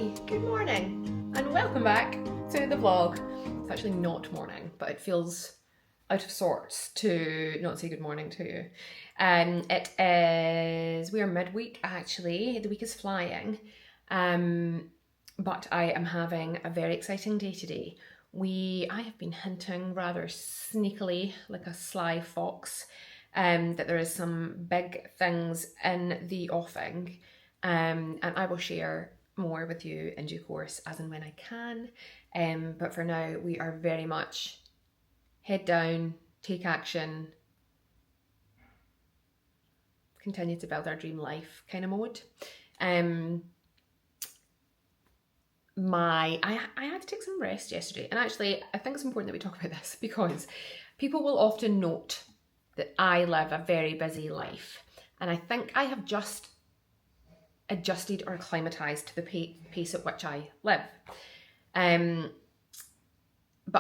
Hi, good morning, and welcome back to the vlog. It's actually not morning, but it feels out of sorts to not say good morning to you. We are midweek actually, the week is flying, but I am having a very exciting day today. I have been hinting rather sneakily, like a sly fox, that there is some big things in the offing, and I will share more with you in due course as and when I can. But for now, we are very much head down, take action, continue to build our dream life kind of mode. I had to take some rest yesterday, and actually I think it's important that we talk about this because people will often note that I live a very busy life, and I think I have just adjusted or acclimatized to the pace at which I live. But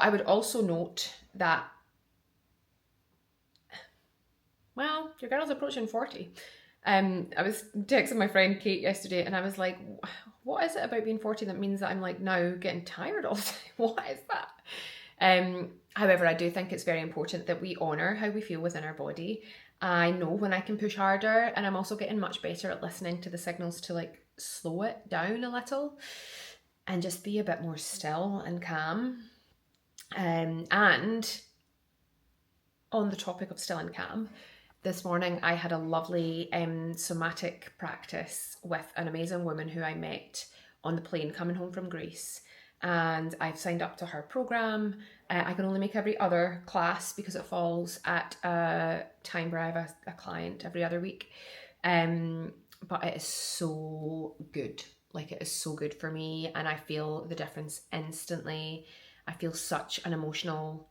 I would also note that, well, your girl's approaching 40. I was texting my friend Kate yesterday, and I was like, what is it about being 40 that means that I'm like now getting tired all the time? What is that? However, I do think it's very important that we honour how we feel within our body. I know when I can push harder, and I'm also getting much better at listening to the signals to like slow it down a little and just be a bit more still and calm. And on the topic of still and calm, this morning I had a lovely somatic practice with an amazing woman who I met on the plane coming home from Greece. And I've signed up to her program. I can only make every other class because it falls at a time where I have a client every other week. But it is so good. Like, it is so good for me, and I feel the difference instantly. I feel such an emotional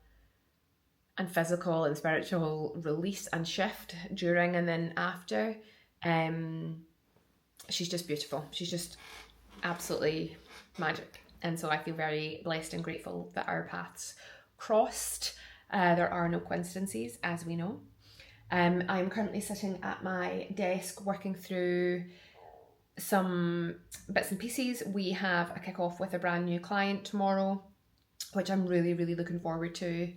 and physical and spiritual release and shift during and then after. She's just beautiful. She's just absolutely magic. And so I feel very blessed and grateful that our paths crossed. There are no coincidences, as we know. I'm currently sitting at my desk working through some bits and pieces. We have a kick-off with a brand new client tomorrow, which I'm really, really looking forward to.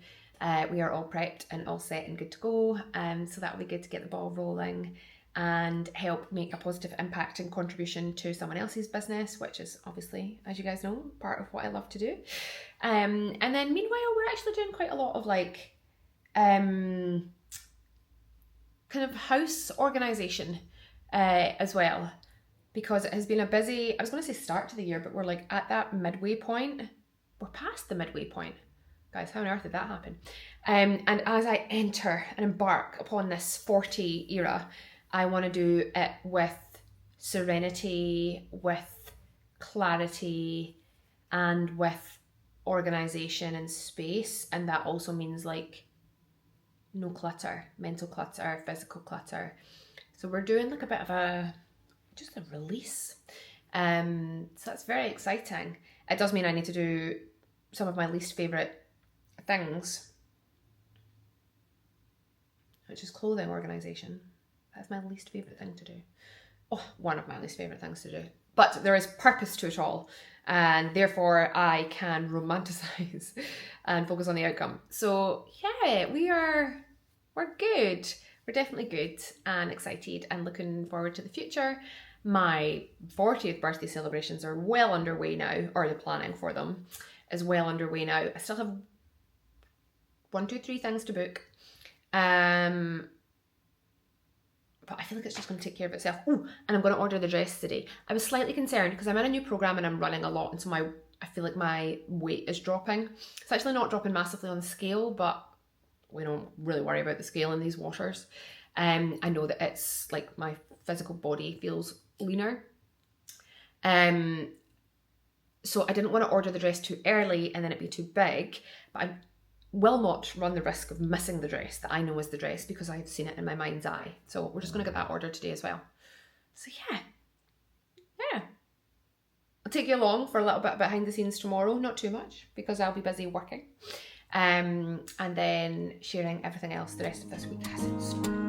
We are all prepped and all set and good to go. So that will be good to get the ball rolling and help make a positive impact and contribution to someone else's business, which is obviously, as you guys know, part of what I love to do. And then meanwhile, we're actually doing quite a lot of like kind of house organisation as well, because it has been a busy, I was going to say start to the year, but we're like at that midway point. We're past the midway point. Guys, how on earth did that happen? And as I enter and embark upon this 40 era, I want to do it with serenity, with clarity, and with organisation and space. And that also means like no clutter, mental clutter, physical clutter. So we're doing like a bit of just a release. So that's very exciting. It does mean I need to do some of my least favourite things, which is clothing organisation. That's my least favourite thing to do. Oh, one of my least favourite things to do. But there is purpose to it all, and therefore I can romanticize and focus on the outcome. So yeah, we're good. We're definitely good and excited and looking forward to the future. My 40th birthday celebrations are well underway now, or the planning for them is well underway now. I still have 1, 2, 3 things to book. But I feel like it's just going to take care of itself. Oh, and I'm going to order the dress today. I was slightly concerned because I'm in a new program and I'm running a lot, and so I feel like my weight is dropping. It's actually not dropping massively on the scale, but we don't really worry about the scale in these waters. I know that it's like my physical body feels leaner. So I didn't want to order the dress too early and then it'd be too big, but I will not run the risk of missing the dress that I know is the dress because I've seen it in my mind's eye. So we're just going to get that ordered today as well. So yeah. I'll take you along for a little bit behind the scenes tomorrow, not too much because I'll be busy working. And then sharing everything else the rest of this week has in store.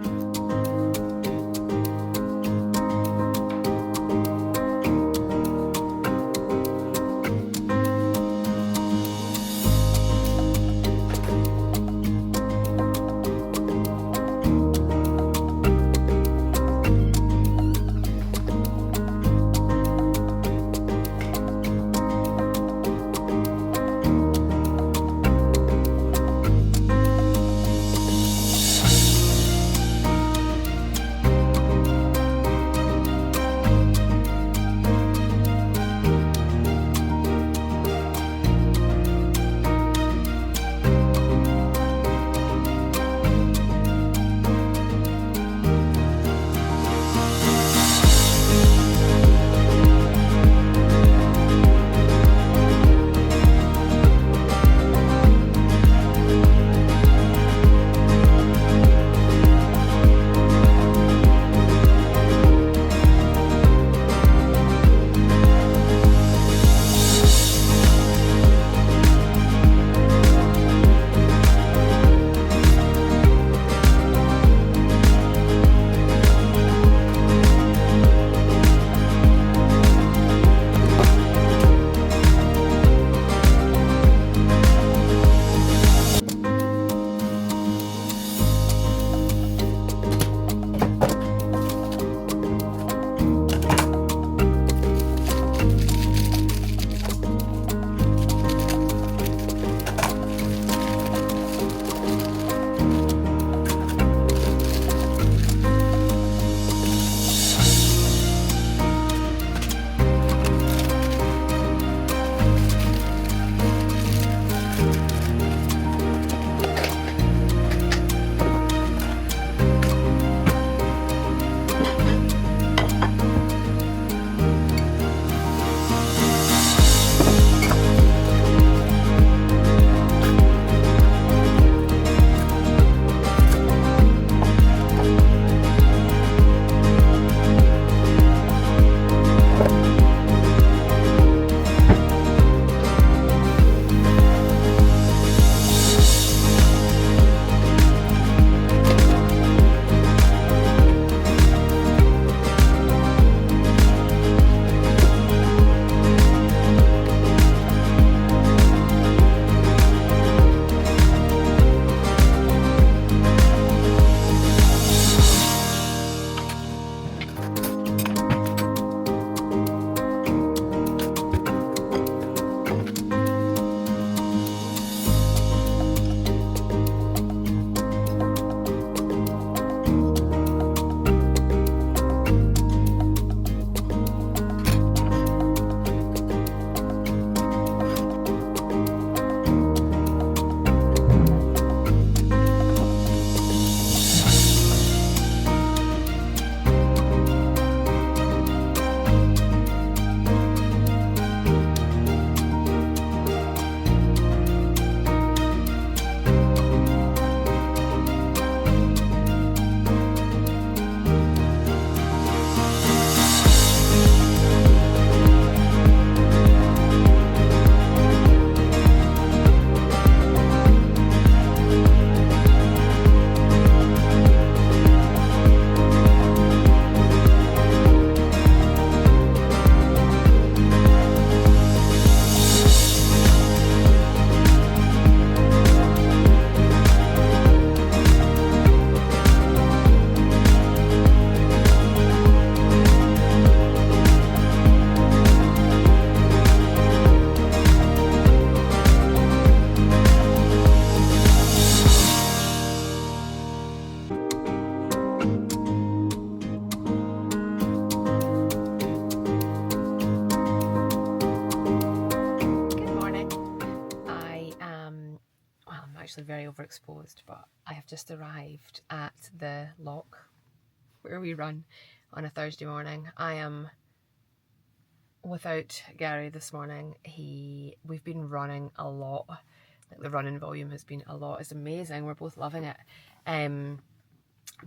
actually very overexposed, but I have just arrived at the lock where we run on a Thursday morning. I am without Gary this morning. We've been running a lot. Like, the running volume has been a lot. It's amazing. We're both loving it.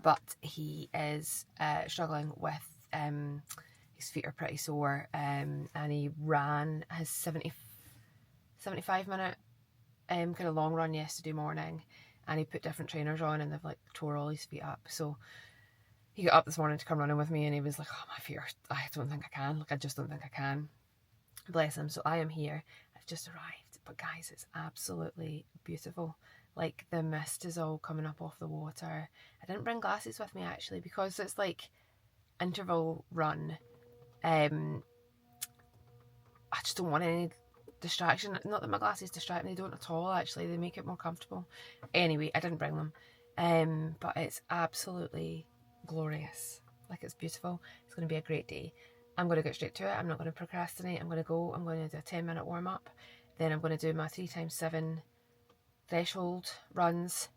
But he is struggling with his feet are pretty sore, and he ran his 75 minute kind of long run yesterday morning, and he put different trainers on and they've like tore all his feet up. So he got up this morning to come running with me, and he was like, oh, my feet are, I don't think I can. Like, I just don't think I can. Bless him. So I am here. I've just arrived. But guys, it's absolutely beautiful. Like, the mist is all coming up off the water. I didn't bring glasses with me actually, because it's like interval run. I just don't want any distraction. Not that my glasses distract me, they don't at all actually. They make it more comfortable. Anyway, I didn't bring them. But it's absolutely glorious. Like, it's beautiful. It's going to be a great day. I'm going to get straight to it. I'm not going to procrastinate. I'm going to go. I'm going to do a 10-minute warm up. Then I'm going to do my 3x7 threshold runs.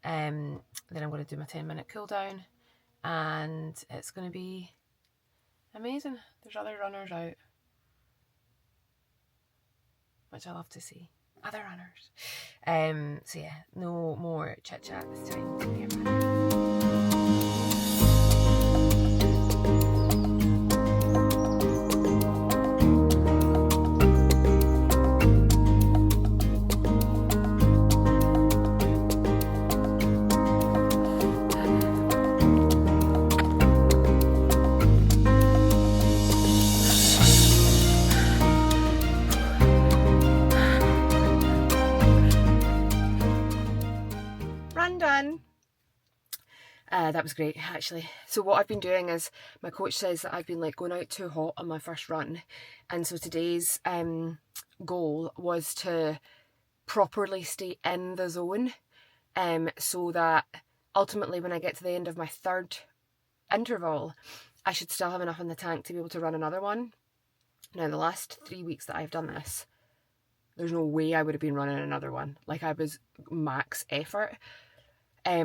Then I'm going to do my 10-minute cool down, and it's going to be amazing. There's other runners out, which I love to see. Other runners. So yeah, no more chit chat this time. Take care, bye. Done. That was great actually. So what I've been doing is, my coach says that I've been like going out too hot on my first run, and so today's goal was to properly stay in the zone, so that ultimately when I get to the end of my third interval, I should still have enough in the tank to be able to run another one. Now, the last 3 weeks that I've done this, there's no way I would have been running another one. Like, I was max effort. But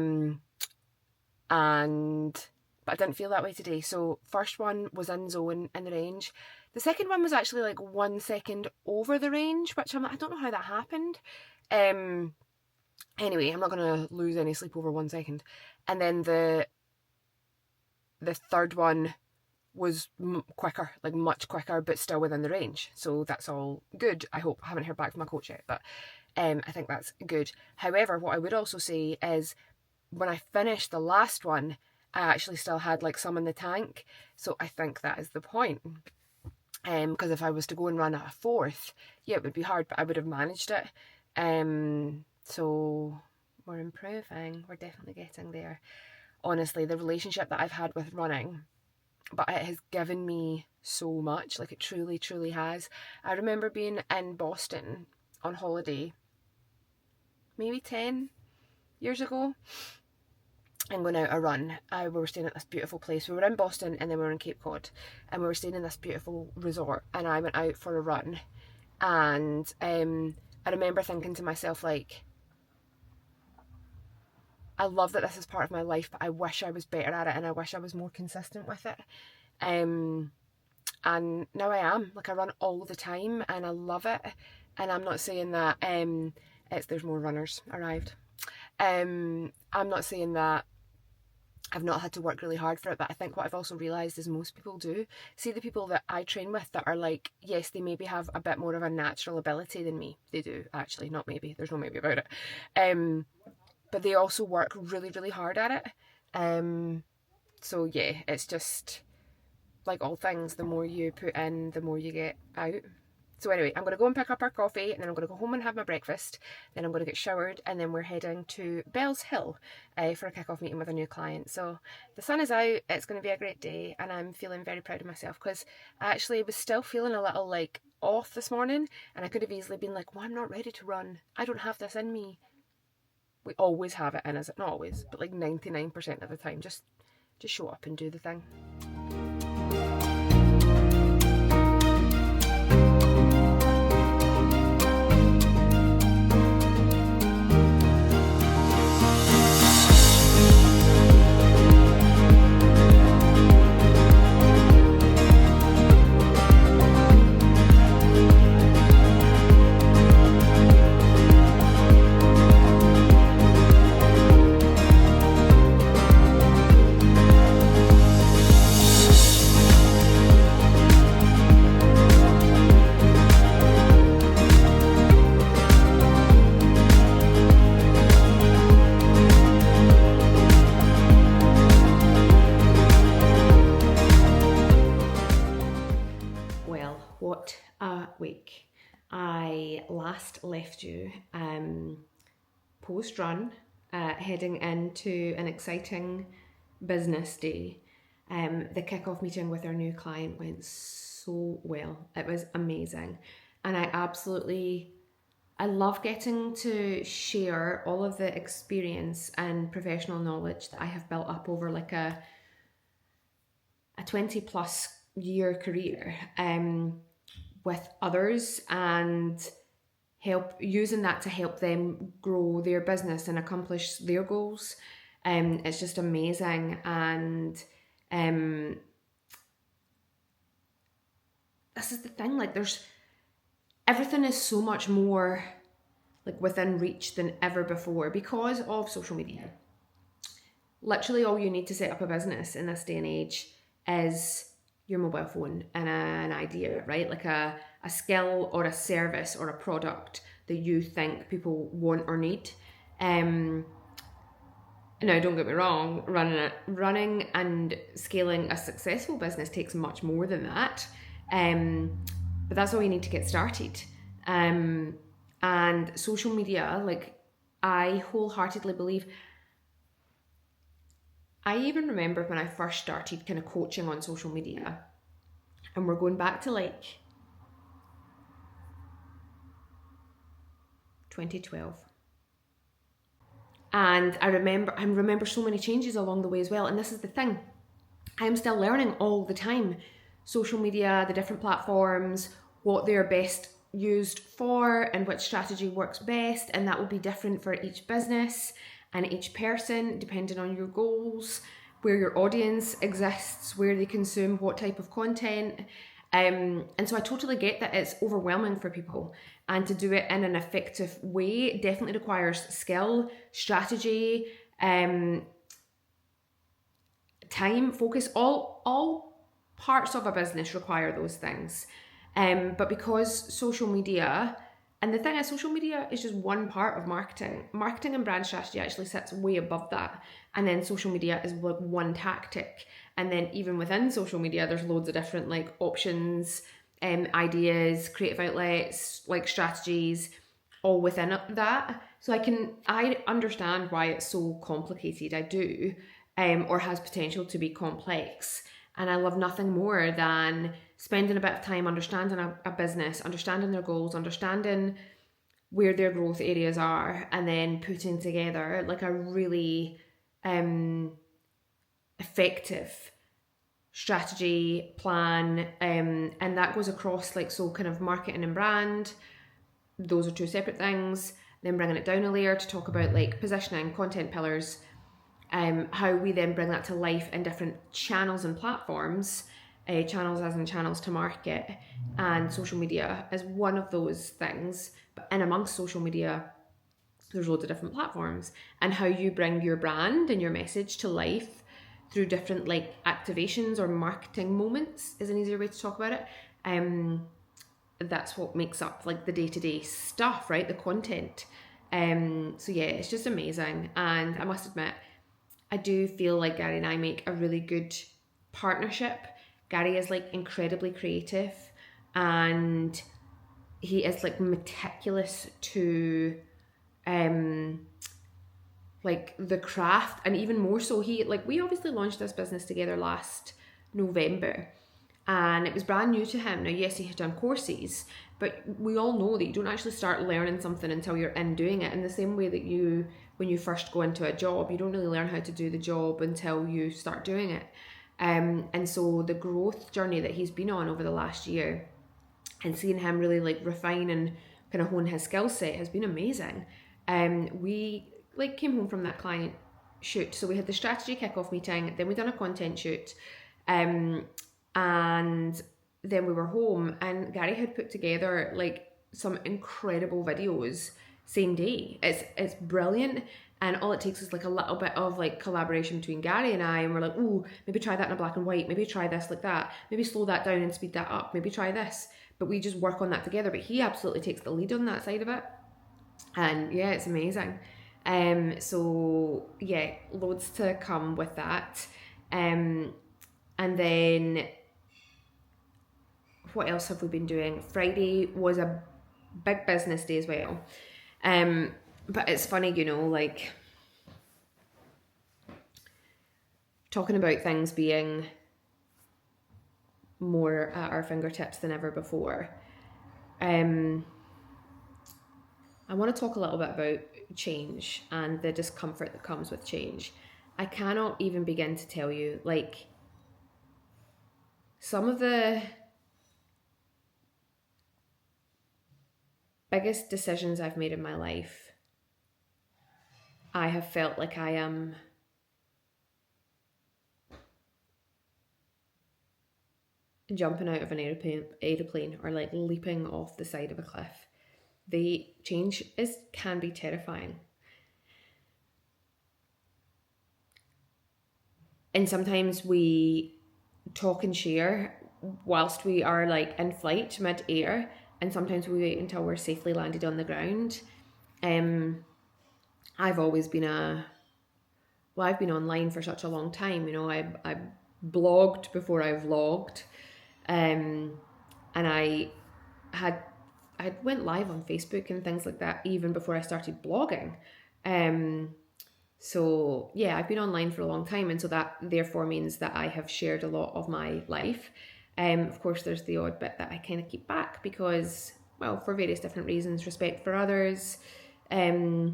I didn't feel that way today. So first one was in zone, in the range. The second one was actually like 1 second over the range, which I don't know how that happened. Anyway, I'm not going to lose any sleep over 1 second. And then the third one was quicker, like much quicker, but still within the range. So that's all good. I hope. I haven't heard back from my coach yet, but I think that's good. However, what I would also say is, when I finished the last one, I actually still had like some in the tank. So I think that is the point. Because if I was to go and run at a fourth, yeah, it would be hard, but I would have managed it. So we're improving. We're definitely getting there. Honestly, the relationship that I've had with running, but it has given me so much. Like, it truly, truly has. I remember being in Boston on holiday, maybe 10 years ago, and going out a run. We were staying at this beautiful place. We were in Boston and then we were in Cape Cod, and we were staying in this beautiful resort, and I went out for a run, and I remember thinking to myself, like, I love that this is part of my life, but I wish I was better at it, and I wish I was more consistent with it. And now I am. Like, I run all the time and I love it. And I'm not saying that there's more runners arrived. I'm not saying that I've not had to work really hard for it, but I think what I've also realised is most people do. See, the people that I train with that are like, yes, they maybe have a bit more of a natural ability than me. They do, actually, not maybe. There's no maybe about it. But they also work really, really hard at it. So yeah, it's just like all things, the more you put in, the more you get out. So anyway, I'm going to go and pick up our coffee, and then I'm going to go home and have my breakfast. Then I'm going to get showered, and then we're heading to Bells Hill for a kick-off meeting with a new client. So the sun is out, it's going to be a great day, and I'm feeling very proud of myself, because I actually was still feeling a little like off this morning, and I could have easily been like, well, I'm not ready to run. I don't have this in me. We always have it in us, not always, but like 99% of the time. Just show up and do the thing. what a week. I last left you post-run, heading into an exciting business day. The kickoff meeting with our new client went so well. It was amazing. And I love getting to share all of the experience and professional knowledge that I have built up over like a 20 plus year career with others, and using that to help them grow their business and accomplish their goals. It's just amazing. And this is the thing, like everything is so much more like within reach than ever before because of social media. Literally all you need to set up a business in this day and age is your mobile phone and an idea, right? Like a skill or a service or a product that you think people want or need. Now, don't get me wrong, running and scaling a successful business takes much more than that. But that's all you need to get started. And social media, like, I wholeheartedly believe. I even remember when I first started kind of coaching on social media, and we're going back to like 2012. And I remember so many changes along the way as well. And this is the thing, I'm still learning all the time. Social media, the different platforms, what they're best used for and which strategy works best. And that will be different for each business and each person, depending on your goals, where your audience exists, where they consume what type of content. And so I totally get that it's overwhelming for people, and to do it in an effective way definitely requires skill, strategy, time, focus. All parts of a business require those things. But because social media, and the thing is, social media is just one part of marketing. Marketing and brand strategy actually sits way above that. And then social media is like one tactic. And then even within social media, there's loads of different like options, ideas, creative outlets, like strategies, all within that. So I understand why it's so complicated. I do, or has potential to be complex. And I love nothing more than spending a bit of time understanding a business, understanding their goals, understanding where their growth areas are, and then putting together like a really effective strategy plan. And that goes across like, so kind of marketing and brand. Those are two separate things. Then bringing it down a layer to talk about like positioning, content pillars, how we then bring that to life in different channels and platforms, channels as in channels to market, and social media is one of those things. But in amongst social media, there's loads of different platforms, and how you bring your brand and your message to life through different like activations or marketing moments is an easier way to talk about it. That's what makes up like the day-to-day stuff, right? The content. So yeah, it's just amazing. And I must admit, I do feel like Gary and I make a really good partnership. Gary is like incredibly creative, and he is like meticulous to like the craft, and even more so, we obviously launched this business together last November, and it was brand new to him. Now, yes, he had done courses, but we all know that you don't actually start learning something until you're in doing it. In the same way that when you first go into a job, you don't really learn how to do the job until you start doing it. And so the growth journey that he's been on over the last year, and seeing him really like refine and kind of hone his skill set, has been amazing. We like came home from that client shoot. So we had the strategy kickoff meeting, then we done a content shoot, and then we were home, and Gary had put together like some incredible videos same day. It's brilliant. And all it takes is like a little bit of like collaboration between Gary and I, and we're like, oh, maybe try that in a black and white, maybe try this like that, maybe slow that down and speed that up, maybe try this. But we just work on that together. But he absolutely takes the lead on that side of it. And yeah, it's amazing. So yeah, loads to come with that. And then what else have we been doing? Friday was a big business day as well. But it's funny, you know, like talking about things being more at our fingertips than ever before. I want to talk a little bit about change and the discomfort that comes with change. I cannot even begin to tell you, like, some of the biggest decisions I've made in my life, I have felt like I am jumping out of an aeroplane or like leaping off the side of a cliff. The change can be terrifying. And sometimes we talk and share whilst we are like in flight mid-air, and sometimes we wait until we're safely landed on the ground. I've always been I've been online for such a long time, you know. I blogged before I vlogged, and I went live on Facebook and things like that even before I started blogging. So yeah, I've been online for a long time, and so that therefore means that I have shared a lot of my life. Of course, there's the odd bit that I kind of keep back because, well, for various different reasons, respect for others. I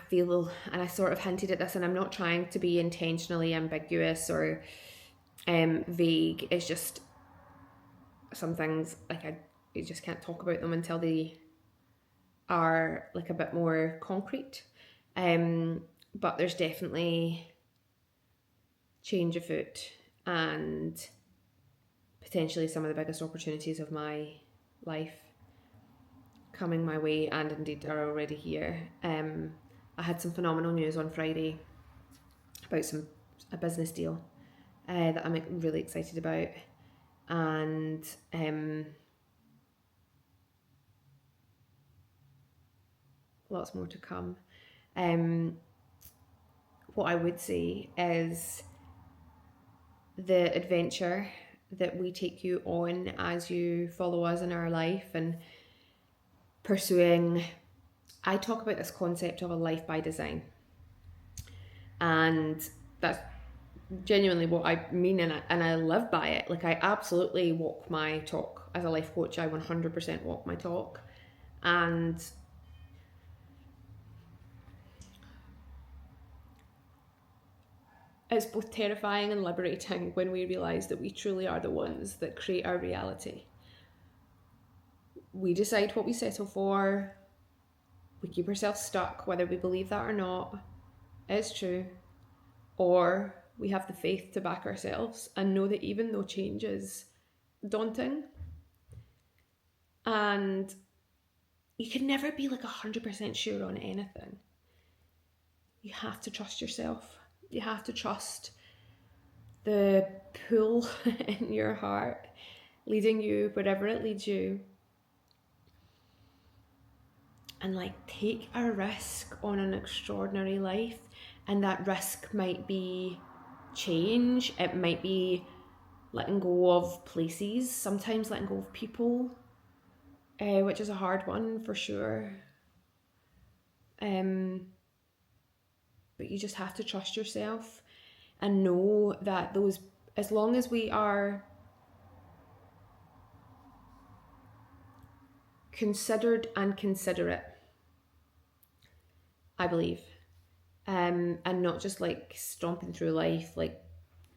feel, and I sort of hinted at this, and I'm not trying to be intentionally ambiguous or vague. It's just some things, like, you just can't talk about them until they are like a bit more concrete. But there's definitely change afoot, and potentially some of the biggest opportunities of my life coming my way, and indeed are already here. I had some phenomenal news on Friday about a business deal that I'm really excited about, and lots more to come. What I would say is the adventure that we take you on as you follow us in our life and pursuing, I talk about this concept of a life by design, and that's genuinely what I mean, and I live by it. Like, I absolutely walk my talk as a life coach. I 100% walk my talk, and it's both terrifying and liberating when we realise that we truly are the ones that create our reality. We decide what we settle for. We keep ourselves stuck, whether we believe that or not. It's true. Or we have the faith to back ourselves and know that even though change is daunting, and you can never be like 100% sure on anything, you have to trust yourself. You have to trust the pull in your heart leading you wherever it leads you, and like take a risk on an extraordinary life. And that risk might be change, it might be letting go of places, sometimes letting go of people, which is a hard one for sure. But you just have to trust yourself and know that those, as long as we are considered and considerate, I believe, and not just like stomping through life, like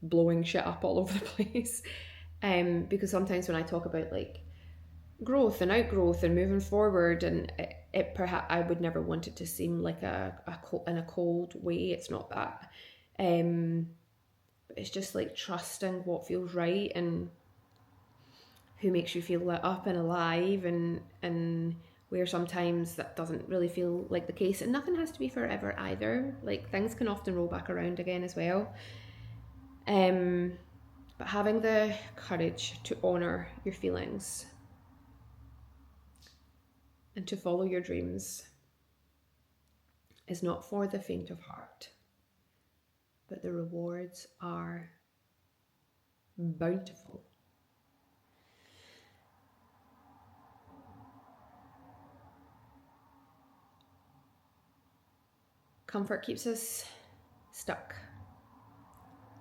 blowing shit up all over the place. Because sometimes when I talk about like growth and outgrowth and moving forward, and it perhaps I would never want it to seem like in a cold way. It's not that. But it's just like trusting what feels right and who makes you feel lit up and alive, and where sometimes that doesn't really feel like the case. And nothing has to be forever either. Like, things can often roll back around again as well. But having the courage to honour your feelings and to follow your dreams is not for the faint of heart, but the rewards are bountiful. Comfort keeps us stuck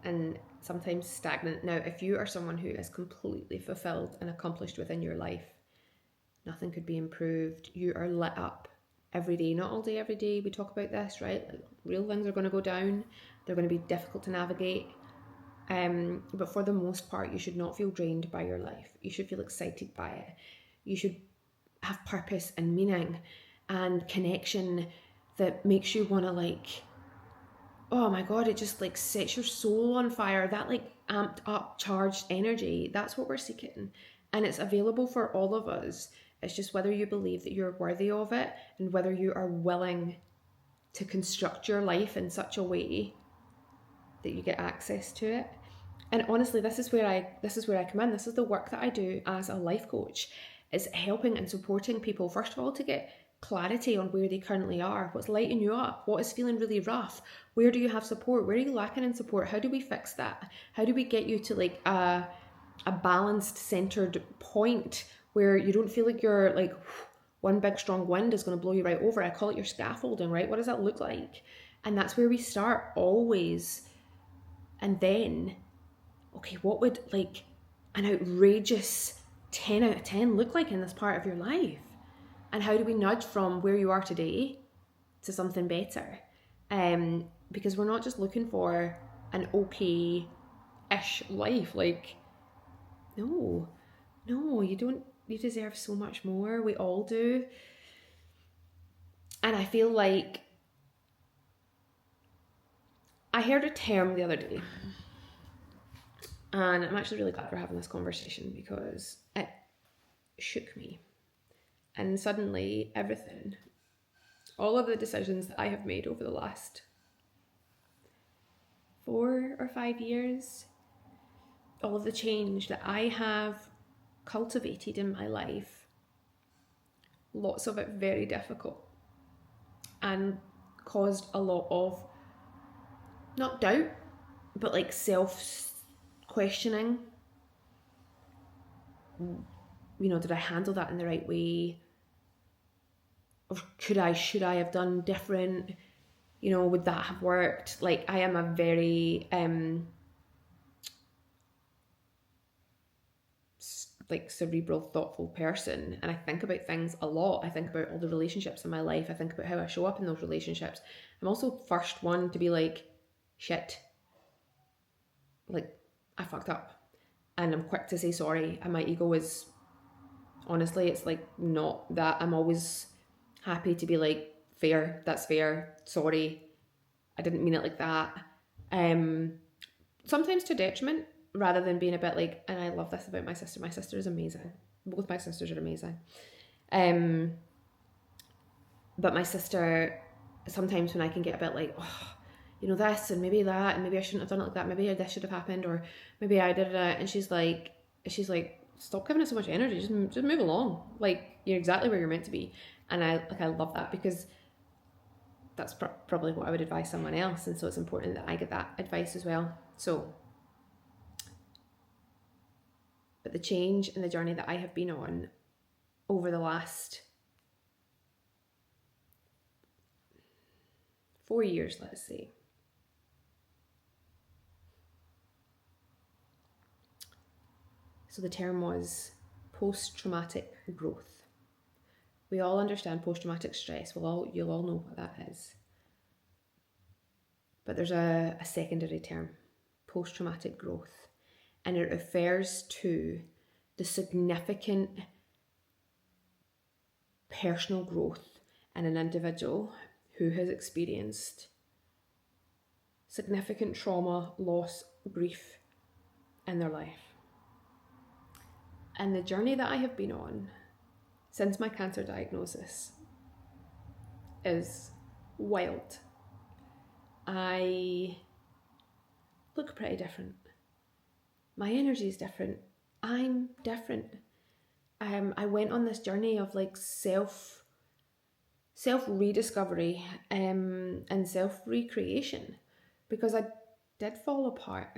and sometimes stagnant. Now, if you are someone who is completely fulfilled and accomplished within your life, nothing could be improved. You are lit up every day, not all day, every day. We talk about this, right? Like, real things are going to go down. They're going to be difficult to navigate. But for the most part, you should not feel drained by your life. You should feel excited by it. You should have purpose and meaning and connection that makes you want to, like, oh my God, it just like sets your soul on fire. That like amped up, charged energy. That's what we're seeking. And it's available for all of us. It's just whether you believe that you're worthy of it and whether you are willing to construct your life in such a way that you get access to it. And honestly, this is where I come in. This is the work that I do as a life coach, is helping and supporting people, first of all, to get clarity on where they currently are, what's lighting you up, what is feeling really rough, where do you have support, where are you lacking in support, how do we fix that, how do we get you to like a balanced, centered point where you don't feel like you're like one big strong wind is going to blow you right over. I call it your scaffolding, right? What does that look like? And that's where we start always. And then, okay, what would like an outrageous 10 out of 10 look like in this part of your life? And how do we nudge from where you are today to something better? Because we're not just looking for an okay-ish life. Like, no, you don't. You deserve so much more. We all do. And I feel like I heard a term the other day, and I'm actually really glad we're having this conversation because it shook me. And suddenly everything, all of the decisions that I have made over the last 4 or 5 years, all of the change that I have cultivated in my life, lots of it very difficult and caused a lot of, not doubt, but like self-questioning. You know, did I handle that in the right way? Or should I have done different? You know, would that have worked? Like, I am a very like cerebral, thoughtful person, and I think about things a lot. I think about all the relationships in my life. I think about how I show up in those relationships. I'm also first one to be like, shit, like I fucked up, and I'm quick to say sorry. And my ego is, honestly, it's like not that. I'm always happy to be like, fair, that's fair, sorry, I didn't mean it like that. Sometimes to detriment, rather than being a bit like, and I love this about my sister. My sister is amazing. Both my sisters are amazing. But my sister, sometimes when I can get a bit like, oh, you know, this and maybe that, and maybe I shouldn't have done it like that, maybe this should have happened, or maybe I did it, and she's like, stop giving it so much energy, just move along. Like, you're exactly where you're meant to be. And I love that, because that's probably what I would advise someone else, and so it's important that I get that advice as well. So, but the change and the journey that I have been on over the last 4 years, let's say, so the term was post-traumatic growth. We all understand post-traumatic stress. You'll all know what that is. But there's a secondary term, post-traumatic growth. And it refers to the significant personal growth in an individual who has experienced significant trauma, loss, grief in their life. And the journey that I have been on since my cancer diagnosis is wild. I look pretty different. My energy is different. I'm different. I went on this journey of like self-rediscovery and self-recreation, because I did fall apart.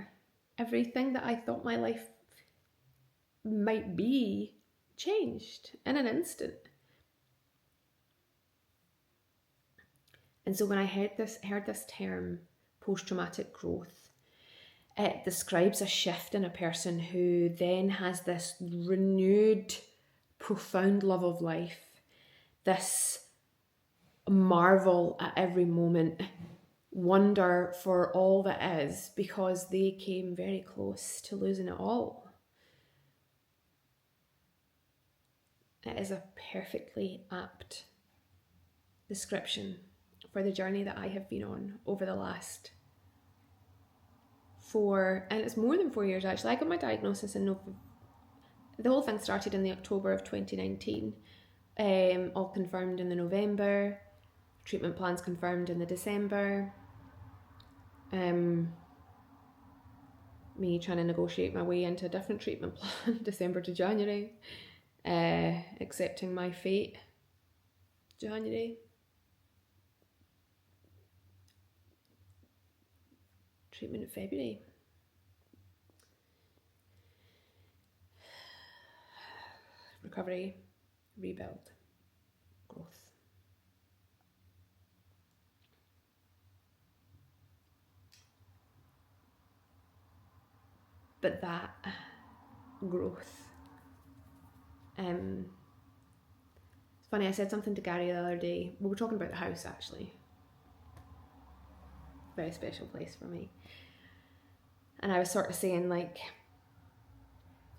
Everything that I thought my life might be changed in an instant. And so when I heard this term, post-traumatic growth, it describes a shift in a person who then has this renewed, profound love of life, this marvel at every moment, wonder for all that is, because they came very close to losing it all. It is a perfectly apt description for the journey that I have been on over the last 4, and it's more than 4 years actually. I got my diagnosis in November. The whole thing started in the October of 2019, all confirmed in the November, treatment plans confirmed in the December, me trying to negotiate my way into a different treatment plan, December to January, accepting my fate, January, treatment in February. Recovery, rebuild, growth. But that growth, it's funny, I said something to Gary the other day. We were talking about the house actually. Very special place for me. And I was sort of saying, like,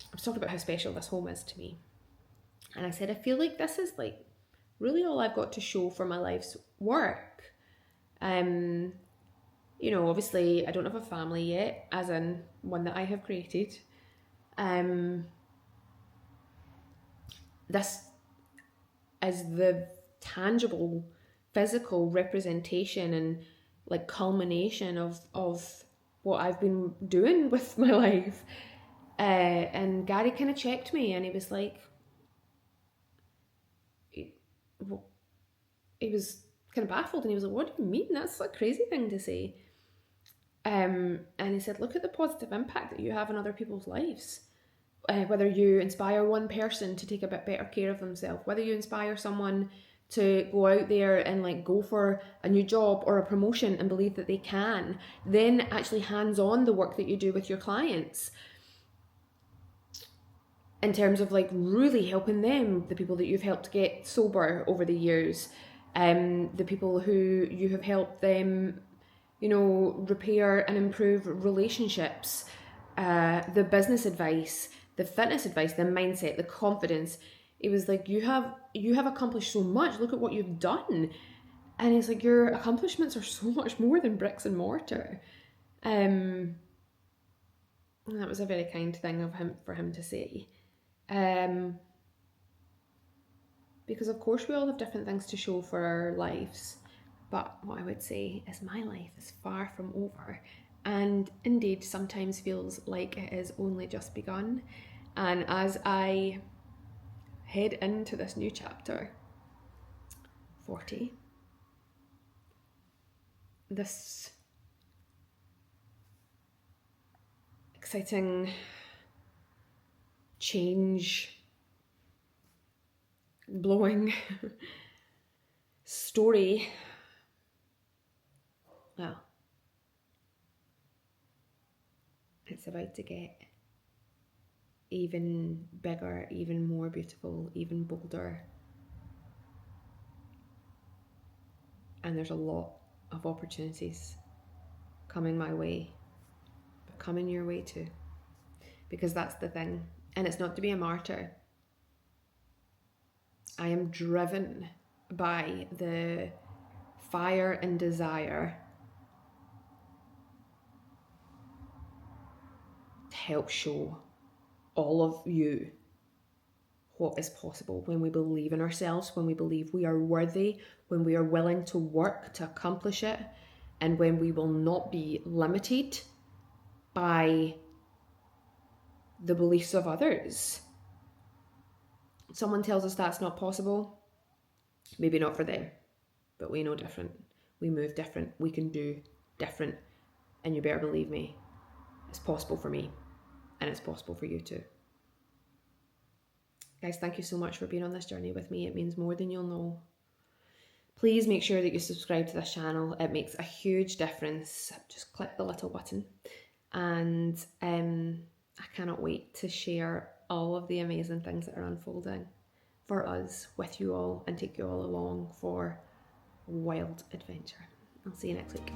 I was talking about how special this home is to me. And I said, I feel like this is like really all I've got to show for my life's work. You know, obviously I don't have a family yet, as in one that I have created. This is the tangible, physical representation and like culmination of what I've been doing with my life. And Gary kind of checked me and he was like, he was kind of baffled and he was like, what do you mean? That's a crazy thing to say. And he said, look at the positive impact that you have on other people's lives. Whether you inspire one person to take a bit better care of themselves, whether you inspire someone to go out there and like go for a new job or a promotion and believe that they can, then actually hands on the work that you do with your clients in terms of like really helping them, the people that you've helped get sober over the years, the people who you have helped them, you know, repair and improve relationships, the business advice, the fitness advice, the mindset, the confidence. It was like, you have accomplished so much. Look at what you've done. And it's like, your accomplishments are so much more than bricks and mortar. And that was a very kind thing of him for him to say. Because of course we all have different things to show for our lives. But what I would say is my life is far from over, and indeed sometimes feels like it is only just begun. And as I head into this new chapter, 40, this exciting change, blowing story, well, it's about to get even bigger, even more beautiful, even bolder. And there's a lot of opportunities coming my way, but coming your way too. Because that's the thing. And it's not to be a martyr. I am driven by the fire and desire to help show all of you what is possible when we believe in ourselves, when we believe we are worthy, when we are willing to work to accomplish it, and when we will not be limited by the beliefs of others. Someone tells us that's not possible, maybe not for them. but we know different. We move different. We can do different. And you better believe me, it's possible for me, and it's possible for you too. Guys, thank you so much for being on this journey with me. It means more than you'll know. Please make sure that you subscribe to this channel. It makes a huge difference. Just click the little button. And I cannot wait to share all of the amazing things that are unfolding for us with you all and take you all along for a wild adventure. I'll see you next week.